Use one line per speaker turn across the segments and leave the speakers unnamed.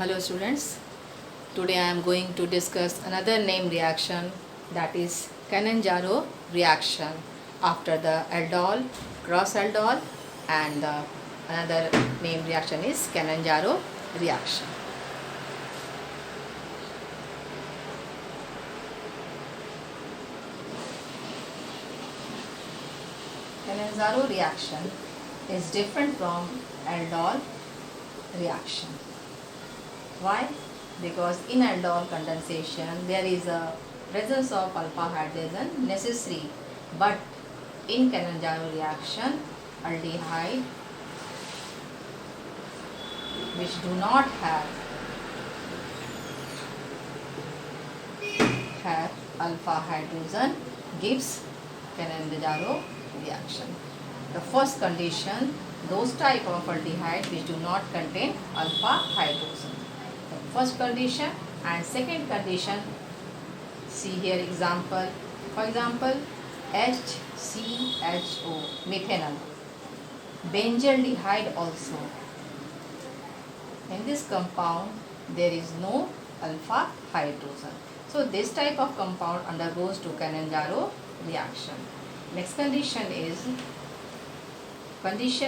Hello students, today I am going to discuss another name reaction, that is Cannizzaro reaction after the aldol, cross aldol, and another name reaction is Cannizzaro reaction. Cannizzaro reaction is different from aldol reaction. Why? Because in aldol condensation there is a presence of alpha hydrogen necessary, but in Cannizzaro reaction aldehyde which do not have alpha hydrogen gives Cannizzaro reaction. The first condition, those type of aldehyde which do not contain alpha hydrogen. First condition, and second condition, see here example. For example, HCHO, methanol, benzaldehyde also. In this compound there is no alpha hydrogen. So this type of compound undergoes to Cannizzaro reaction. Next condition is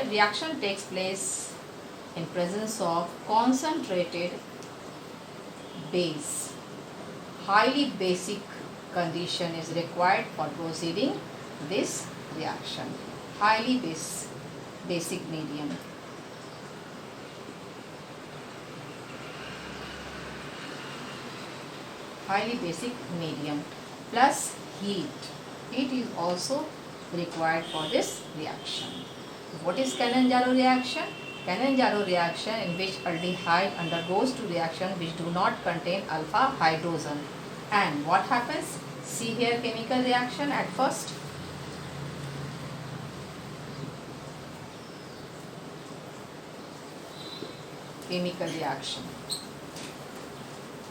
reaction takes place in presence of concentrated base. Highly basic condition is required for proceeding this reaction. Highly basic medium. Highly basic medium plus heat. Heat is also required for this reaction. What is Cannizzaro reaction? Cannizzaro reaction in which aldehyde undergoes to reaction which do not contain alpha hydrogen. And what happens? See here chemical reaction at first. Chemical reaction.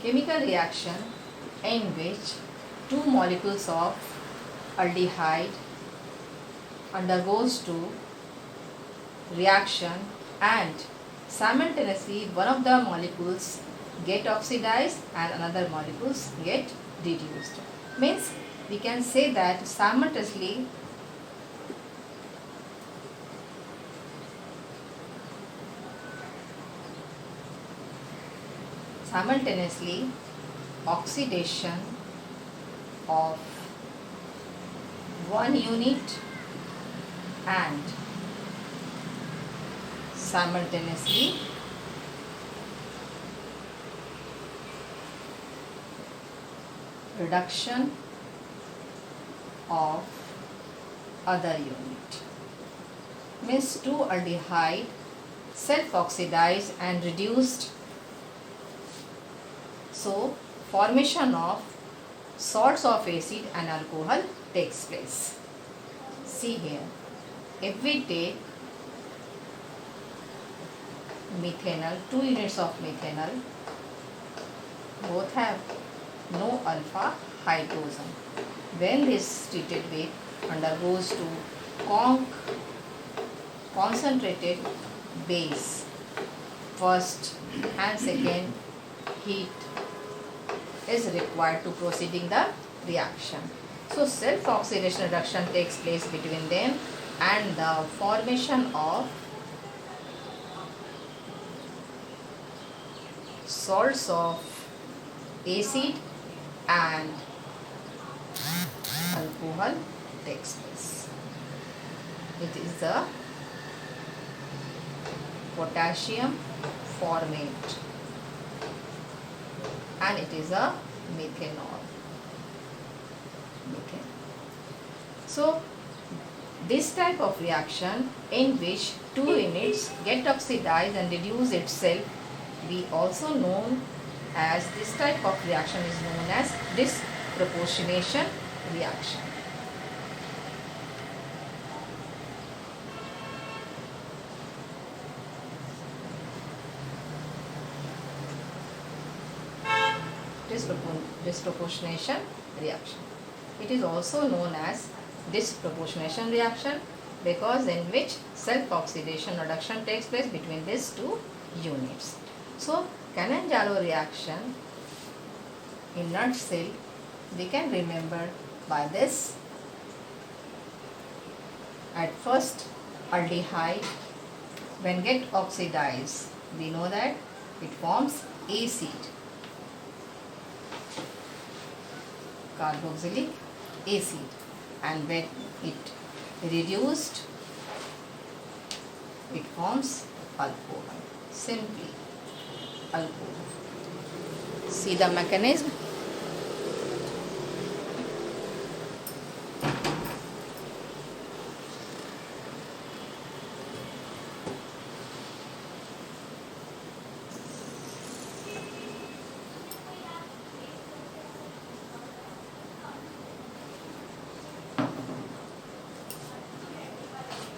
Chemical reaction in which two molecules of aldehyde undergoes to reaction and simultaneously one of the molecules get oxidized and another molecules get reduced. Means we can say that simultaneously oxidation of one unit and simultaneously reduction of other unit. Means two aldehyde self-oxidized and reduced. So formation of salts of acid and alcohol takes place. See here, if we take methanol, 2 units of methanol, both have no alpha hydrogen. When this treated with undergoes to concentrated base, first and second heat is required to proceeding the reaction. So self-oxidation reduction takes place between them and the formation of salts of acid and alcohol takes place. It is the potassium formate and it is a methanol. So this type of reaction in which two units get oxidized and reduce itself, we also known as this type of reaction is known as disproportionation reaction. Disproportionation reaction. It is also known as disproportionation reaction because in which self-oxidation reduction takes place between these two units. So Cannizzaro reaction in nutshell we can remember by this. At first aldehyde when get oxidized we know that it forms acid, carboxylic acid, and when it reduced it forms alcohol, simply alcohol. See the mechanism.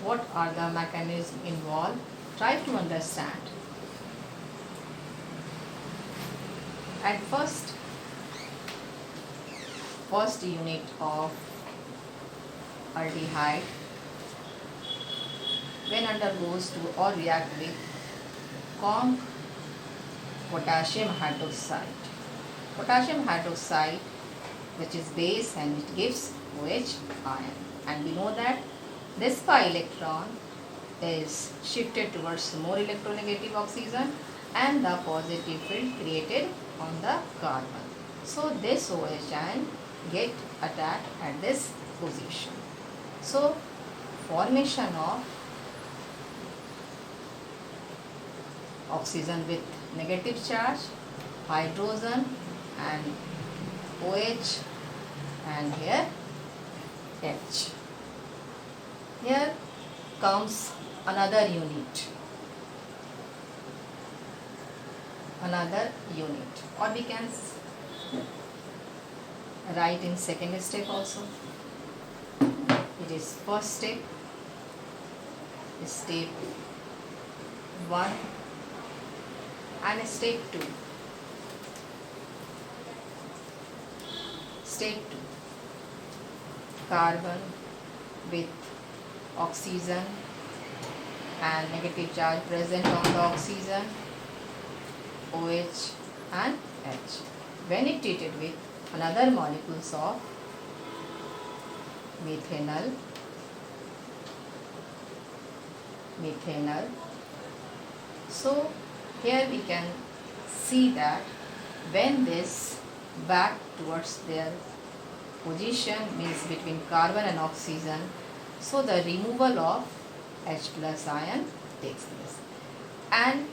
What are the mechanisms involved? Try to understand. At first unit of aldehyde when undergoes to or react with conc potassium hydroxide. Potassium hydroxide which is base and it gives OH ion, and we know that this pi electron is shifted towards more electronegative oxygen and the positive field created on the carbon. So this OH ion get attacked at this position. So formation of oxygen with negative charge, hydrogen and OH, and here H. Here comes another unit, or we can write in second step also. It is first step, step 1 and step 2. Step 2, carbon with oxygen and negative charge present on the oxygen, OH and H. When it treated with another molecules of methanol, so here we can see that when this back towards their position, means between carbon and oxygen, so the removal of H plus ion takes place, and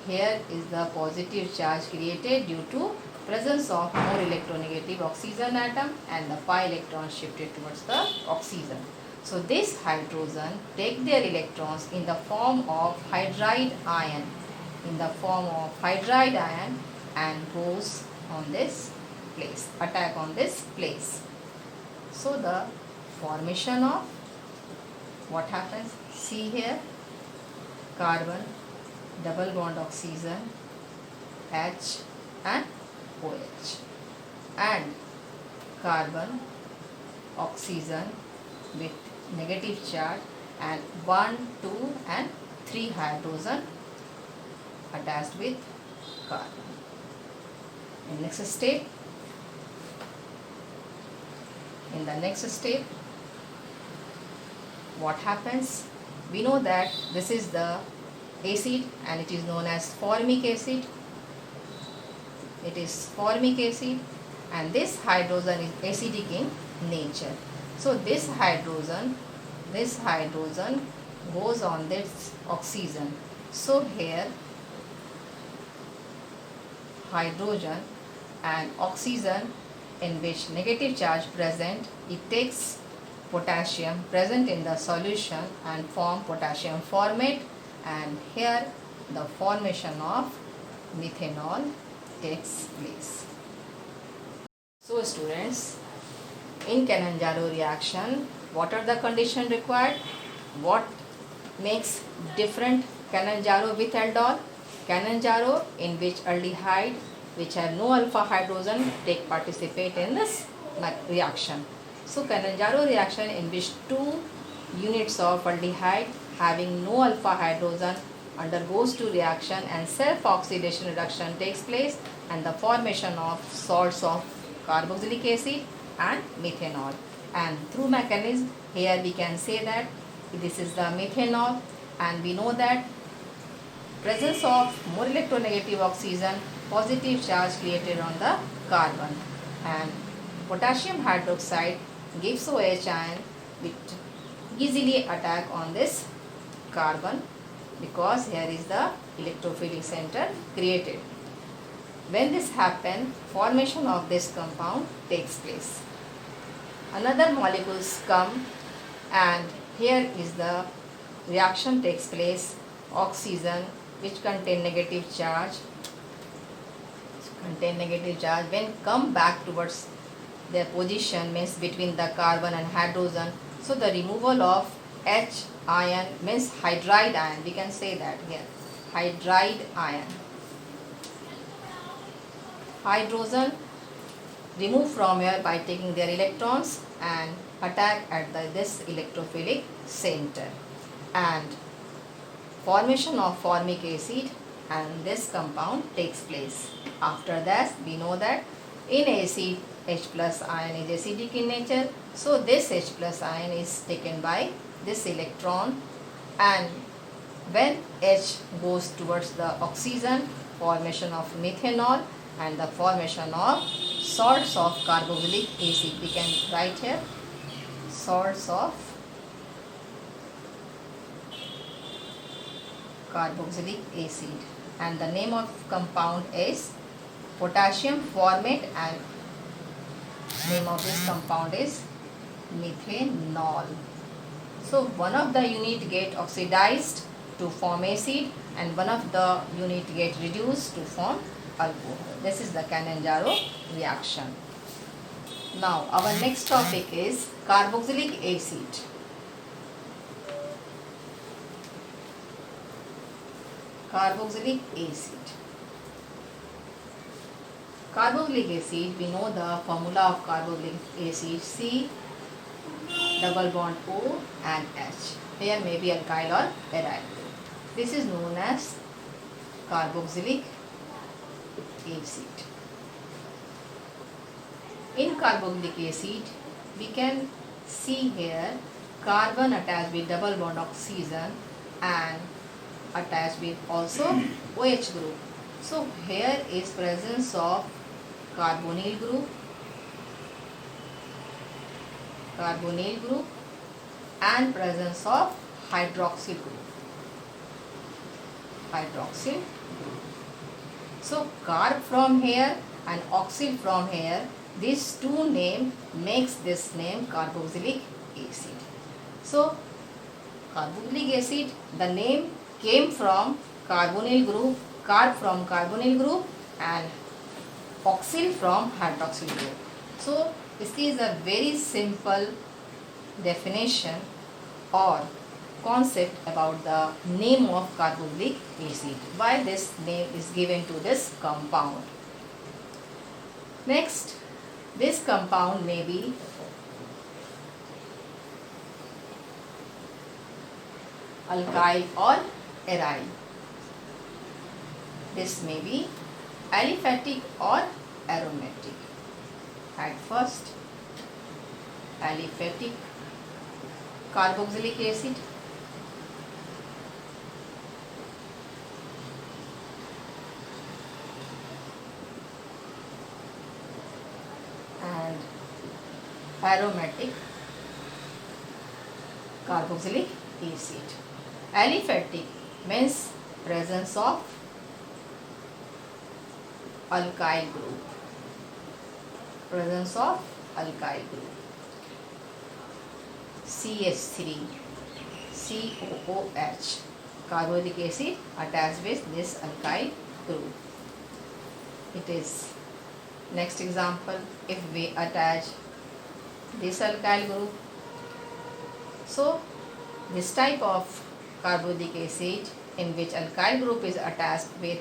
here is the positive charge created due to presence of more electronegative oxygen atom and the pi electron shifted towards the oxygen. So this hydrogen take their electrons in the form of hydride ion, and goes on this place, attack on this place. So the formation of what happens, see here, carbon, double bond oxygen, H and OH, and carbon, oxygen with negative charge, and 1, 2 and 3 hydrogen attached with carbon. In the next step, what happens? We know that this is the acid and it is known as formic acid. It is formic acid, and this hydrogen is acidic in nature. So this hydrogen goes on this oxygen. So here hydrogen and oxygen in which negative charge present, it takes potassium present in the solution and form potassium formate, and here the formation of methanol takes place. So students, in Cannizzaro reaction, what are the conditions required? What makes different Cannizzaro with aldol? Cannizzaro in which aldehyde which have no alpha hydrogen participate in this reaction. So Cannizzaro reaction in which 2 units of aldehyde having no alpha hydrogen undergoes to reaction and self-oxidation reduction takes place and the formation of salts of carboxylic acid and methanol. And through mechanism, here we can say that this is the methanol, and we know that presence of more electronegative oxygen, positive charge created on the carbon, and potassium hydroxide gives OH ion which easily attack on this carbon because here is the electrophilic center created. When this happens, formation of this compound takes place. Another molecules come and here is the reaction takes place. Oxygen which contain negative charge when come back towards their position means between the carbon and hydrogen. So the removal of H ion means hydride ion, we can say that here, hydride ion. Hydrogen remove from here by taking their electrons and attack at this electrophilic center, and formation of formic acid and this compound takes place. After that, we know that in acid H plus ion is acidic in nature, so this H plus ion is taken by this electron, and when H goes towards the oxygen, formation of methanol and the formation of salts of carboxylic acid. We can write here salts of carboxylic acid, and the name of compound is potassium formate, and name of this compound is methanol. So one of the unit get oxidized to form acid and one of the unit get reduced to form alcohol. This is the Cannizzaro reaction. Now our next topic is carboxylic acid. Carboxylic acid. Carboxylic acid, we know the formula of carboxylic acid, C double bond O and H. Here may be alkyl or aryl. This is known as carboxylic acid. In carboxylic acid, we can see here carbon attached with double bond oxygen and attached with also OH group. So here is presence of carbonyl group and presence of hydroxyl group. So carb from here and oxyl from here, these two name makes this name carboxylic acid. So carboxylic acid, the name came from carbonyl group, carb from carbonyl group and oxyl from hydroxyl group. So this is a very simple definition or concept about the name of carboxylic acid, why this name is given to this compound. Next, this compound may be alkyl or aryl. This may be aliphatic or aromatic. At first, aliphatic carboxylic acid, and aromatic carboxylic acid. Aliphatic means presence of alkyl group. CH3, COOH, carboxylic acid attached with this alkyl group. It is next example, if we attach this alkyl group. So this type of carboxylic acid in which alkyl group is attached with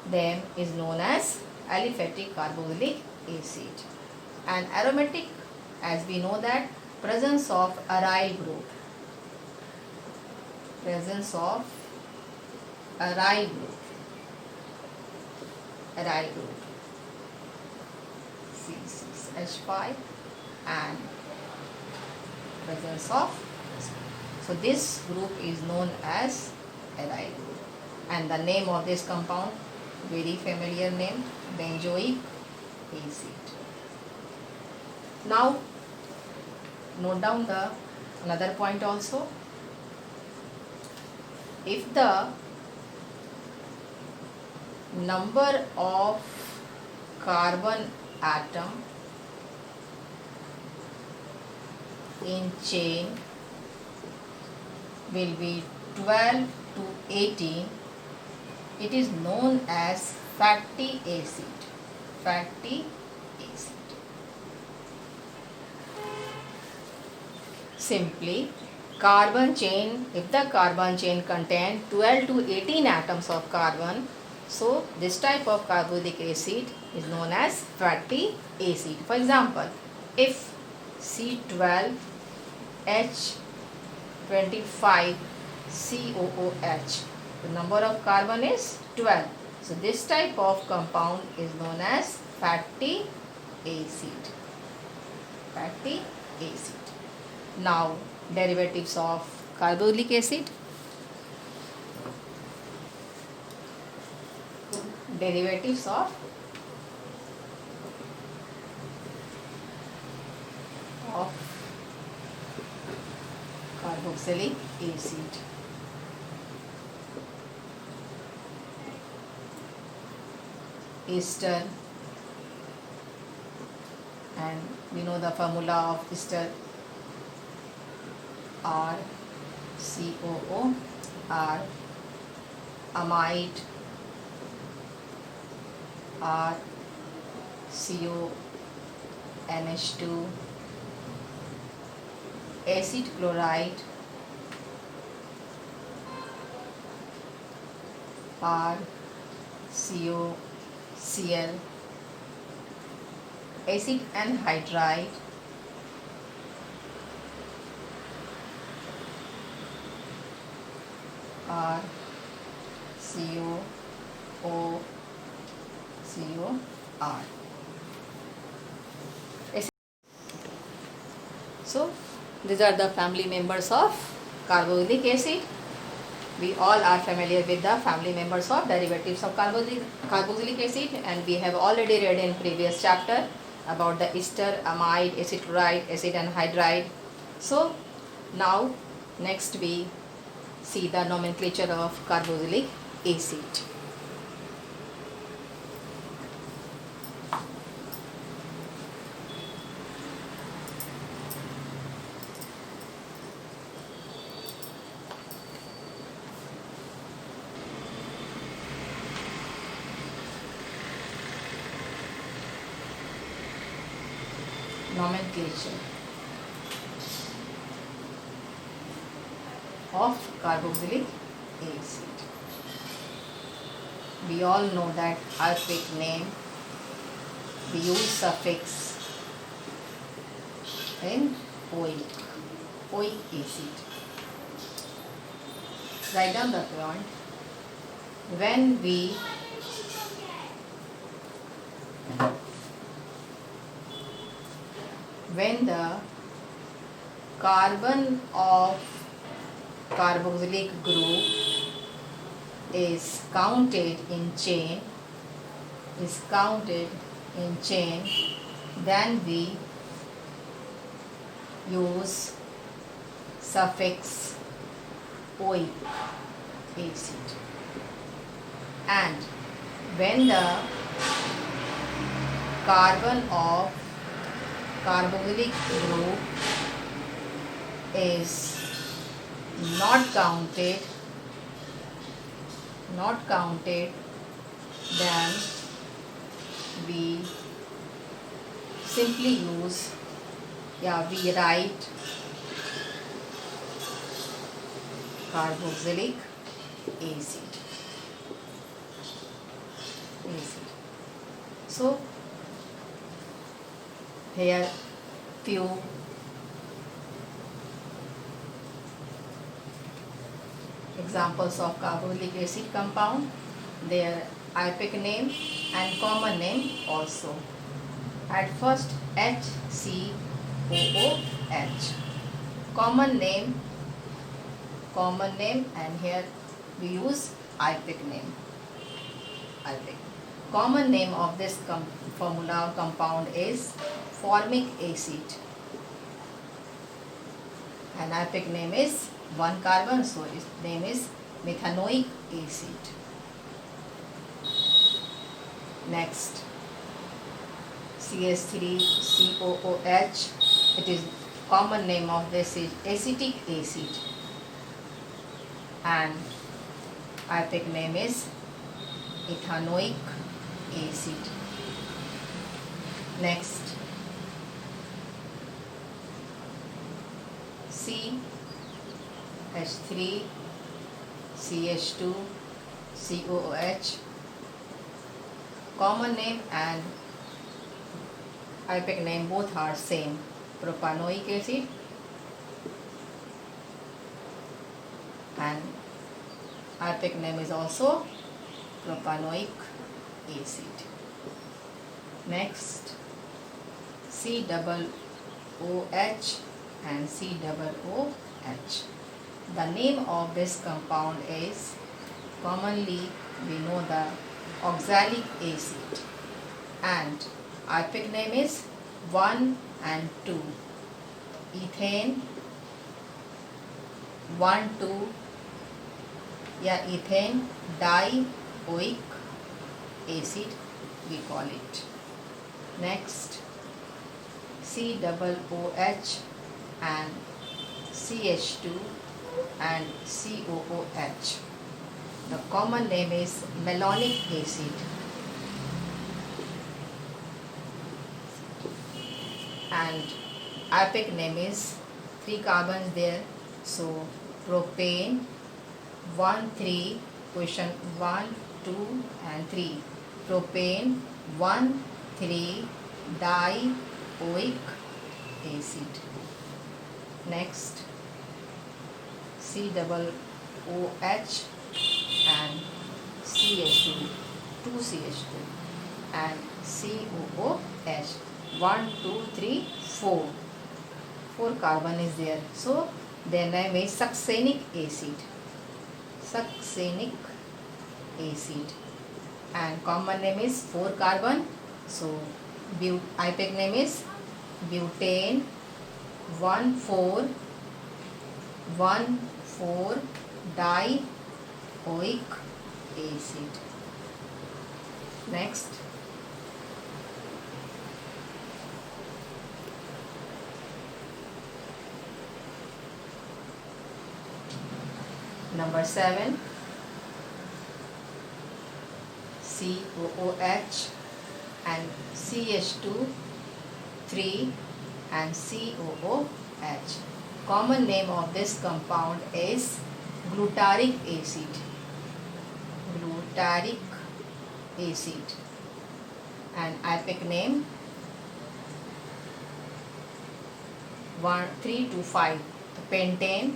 them is known as aliphatic carboxylic acid. And aromatic, as we know that presence of aryl group. aryl group, aryl group, C6H5 and presence of, so this group is known as aryl group, and the name of this compound, very familiar name, benzoic acid. Now note down the another point also. If the number of carbon atom in chain will be 12 to 18, it is known as fatty acid. Fatty acid. Simply, carbon chain, if the carbon chain contains 12 to 18 atoms of carbon, so this type of carboxylic acid is known as fatty acid. For example, if C12H25COOH, the number of carbon is 12. So this type of compound is known as fatty acid. Fatty acid. Now derivatives of carboxylic acid. Derivatives of carboxylic acid. Ester, and we know the formula of ester, RCOO, R, amide, RCONH2, acid chloride, RCOCl, acid anhydride, RCOOCOR. So these are the family members of carboxylic acid. We all are familiar with the family members of derivatives of carboxylic acid, and we have already read in previous chapter about the ester, amide, acid chloride, acid anhydride. So now next we see the nomenclature of carboxylic acid. Nomenclature of carboxylic acid. We all know that alphabet name, we use suffix in oic, oic acid. Write down the point. When the carbon of carboxylic group is counted in chain, then we use suffix oic acid. And when the carbon of carboxylic group is not counted, then we simply use, we write carboxylic acid. So here few examples of carboxylic acid compound, their IUPAC name and common name also. At first, HCOOH, common name, and here we use IUPAC name. IUPAC. Common name of this formula compound is formic acid, and IUPAC name is 1 carbon, so its name is methanoic acid. Next, CH3COOH, it is common name of this is acetic acid, and IUPAC name is ethanoic acid. Next, CH3CH2COOH, common name and IUPAC name both are same, propanoic acid, and IUPAC name is also propanoic acid. Next, COOH and COOH. The name of this compound is, commonly we know the oxalic acid, and IUPAC name is 1 and 2. Ethane 1, 2, ethane dioic acid we call it. Next, COOH and CH2 and COOH. The common name is malonic acid, and IUPAC name is 3 carbons there, so propane 1, 3, question 1, 2 and 3, propane 1, 3 dioic acid. Next, COOH and CH2, 2CH2 and COOH, 1, 2, 3, 4. 4 carbon is there, so their name is succinic acid. Succinic acid, and common name is 4 carbon, so IUPAC name is butane 1, 4 dioic acid. Next, number 7, COOH and CH2, 3 and COOH. Common name of this compound is glutaric acid. Glutaric acid, and IUPAC name 1, 3 to 5. Pentane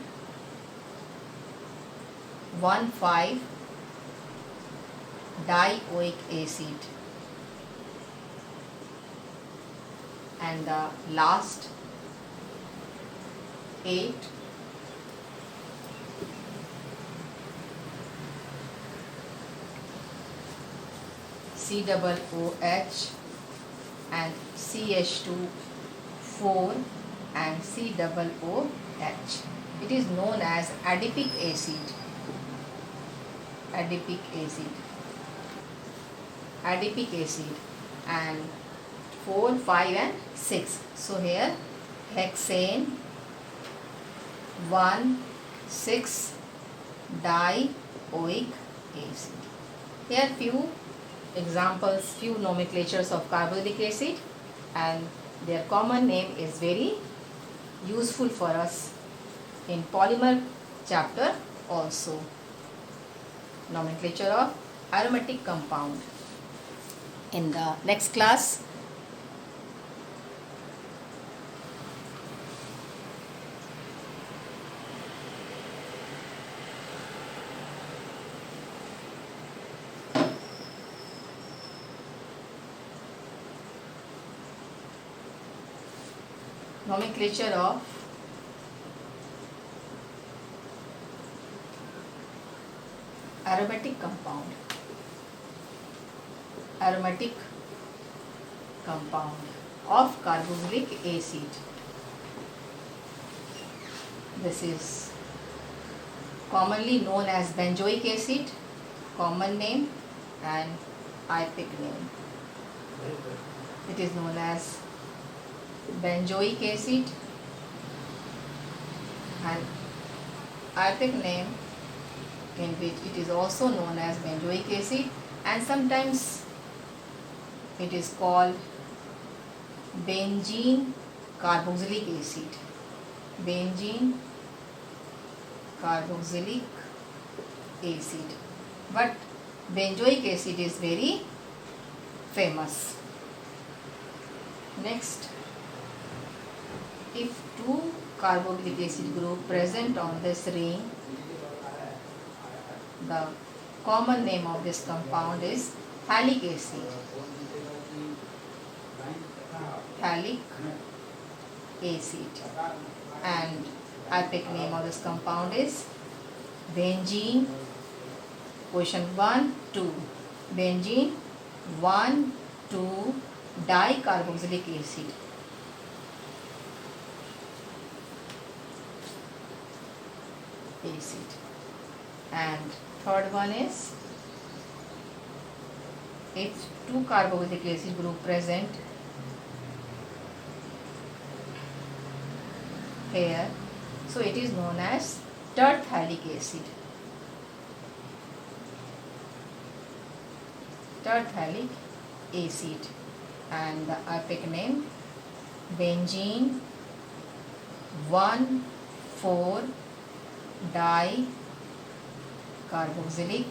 1, 5 dioic acid, and the last 8, COOH and CH2, 4 and COOH. It is known as adipic acid. Adipic acid. Adipic acid, and 4, 5 and 6. So here hexane 1, 6 dioic acid. Here few examples, few nomenclatures of carboxylic acid, and their common name is very useful for us in polymer chapter also. Nomenclature of aromatic compound. In the next class, nomenclature of aromatic compound. Aromatic compound of carboxylic acid. This is commonly known as benzoic acid, common name, and IUPAC name. It is known as benzoic acid and IUPAC name, in which it is also known as benzoic acid, and sometimes it is called benzene carboxylic acid. Benzene carboxylic acid, but benzoic acid is very famous. Next, if two carboxylic acid group present on this ring, the common name of this compound is phthalic acid. Phthalic acid, and IUPAC name of this compound is benzene. Question 1, 2. Benzene 1, 2 dicarboxylic acid. And third one is, if two carboxylic acid group present here, so it is known as terphthalic acid. Terphthalic acid, and the IUPAC name benzene 1,4 dicarboxylic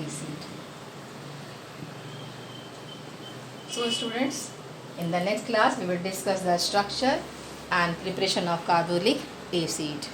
acid. So students, in the next class we will discuss the structure and preparation of carboxylic acid.